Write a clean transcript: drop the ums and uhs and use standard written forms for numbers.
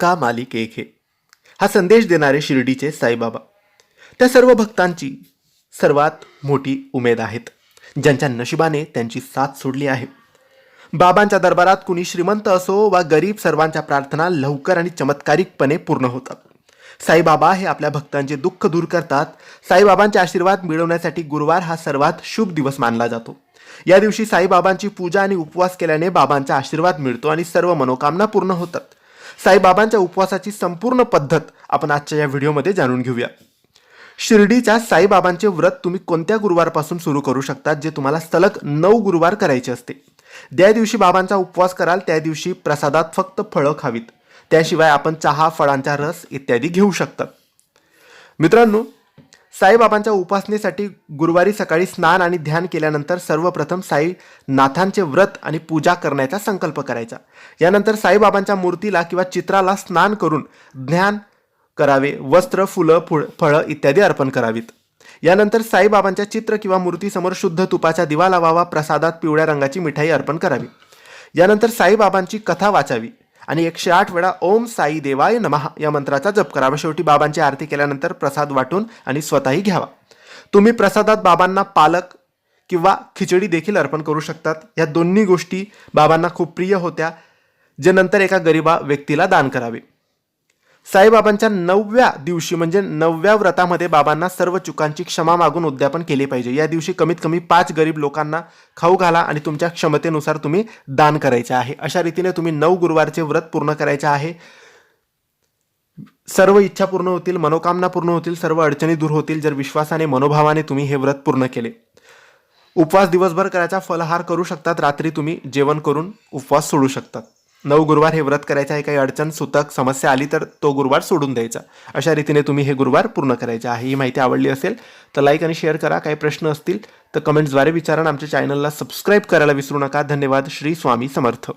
का मालिक एक है, हा संदेश देणारे शिर्डीचे साईबाबा त्या सर्व भक्तांची सर्वात मोठी उमेद आहेत, ज्यांच्या नशिबाने त्यांची साथ सोडली आहे. बाबांच्या दरबारात कुणी श्रीमंत असो वा गरीब, सर्वांच्या प्रार्थना लवकर आणि चमत्कारिकपणे पूर्ण होतात. साईबाबा हे आपल्या भक्तांचे दुःख दूर करतात. साईबाबांचे आशीर्वाद मिळवण्यासाठी गुरुवार हा सर्वात शुभ दिवस मानला जातो. या दिवशी साईबाबांची पूजा आणि उपवास केल्याने बाबांचा आशीर्वाद मिळतो आणि सर्व मनोकामना पूर्ण होतात. साईबाबांच्या उपवासाची संपूर्ण पद्धत आपण आजच्या या व्हिडिओमध्ये जाणून घेऊया. शिर्डीच्या साईबाबांचे व्रत तुम्ही कोणत्या गुरुवारपासून सुरू करू शकता, जे तुम्हाला सलग 9 गुरुवार करायचे असते. ज्या दिवशी बाबांचा उपवास कराल त्या दिवशी प्रसादात फक्त फळं खावीत. त्याशिवाय आपण चहा, फळांचा रस इत्यादी घेऊ शकतात. मित्रांनो, साईबाबांच्या उपासनेसाठी गुरुवारी सकाळी स्नान आणि ध्यान केल्यानंतर सर्वप्रथम साईनाथांचे व्रत आणि पूजा करण्याचा संकल्प करायचा. यानंतर साईबाबांच्या मूर्तीला किंवा चित्राला स्नान करून ध्यान करावे. वस्त्र, फुलं, फळं इत्यादी अर्पण करावीत. यानंतर साईबाबांच्या चित्र किंवा मूर्तीसमोर शुद्ध तुपाचा दिवा लावावा. प्रसादात पिवळ्या रंगाची मिठाई अर्पण करावी. यानंतर साईबाबांची कथा वाचावी आणि 108 वेळा ओम साई देवाय नमः या मंत्राचा जप करावा. शेवटी बाबांची आरती केल्यानंतर प्रसाद वाटून आणि स्वतःही घ्यावा. तुम्ही प्रसादात बाबांना पालक किंवा खिचडी देखील अर्पण करू शकतात. या दोन्ही गोष्टी बाबांना खूप प्रिय होत्या, जे नंतर एका गरीबा व्यक्तीला दान करावे. साईबाबांच्या 9व्या दिवशी म्हणजे 9व्या व्रतामध्ये बाबांना सर्व चुकांची क्षमा मागून उद्यापन केले पाहिजे. या दिवशी कमीत कमी 5 गरीब लोकांना खाऊ घाला आणि तुमच्या क्षमतेनुसार तुम्ही दान करायचे आहे. अशा रीतीने तुम्ही 9 गुरुवारचे व्रत पूर्ण करायचे आहे. सर्व इच्छा पूर्ण होतील, मनोकामना पूर्ण होतील, सर्व अडचणी दूर होतील जर विश्वासाने, मनोभावाने तुम्ही हे व्रत पूर्ण केले. उपवास दिवसभर करायचा, फलाहार करू शकतात. रात्री तुम्ही जेवण करून उपवास सोडू शकतात. 9 गुरुवार हे व्रत करायचं आहे. काही अडचण, सुतक, समस्या आली तर तो गुरुवार सोडून द्यायचा. अशा रीतीने तुम्ही हे गुरुवार पूर्ण करायचे आहे. ही माहिती आवडली असेल तर लाईक आणि शेअर करा. काही प्रश्न असतील तर कमेंट्सद्वारे विचारा. आमच्या चॅनलला सबस्क्राईब करायला विसरू नका. धन्यवाद. श्री स्वामी समर्थ.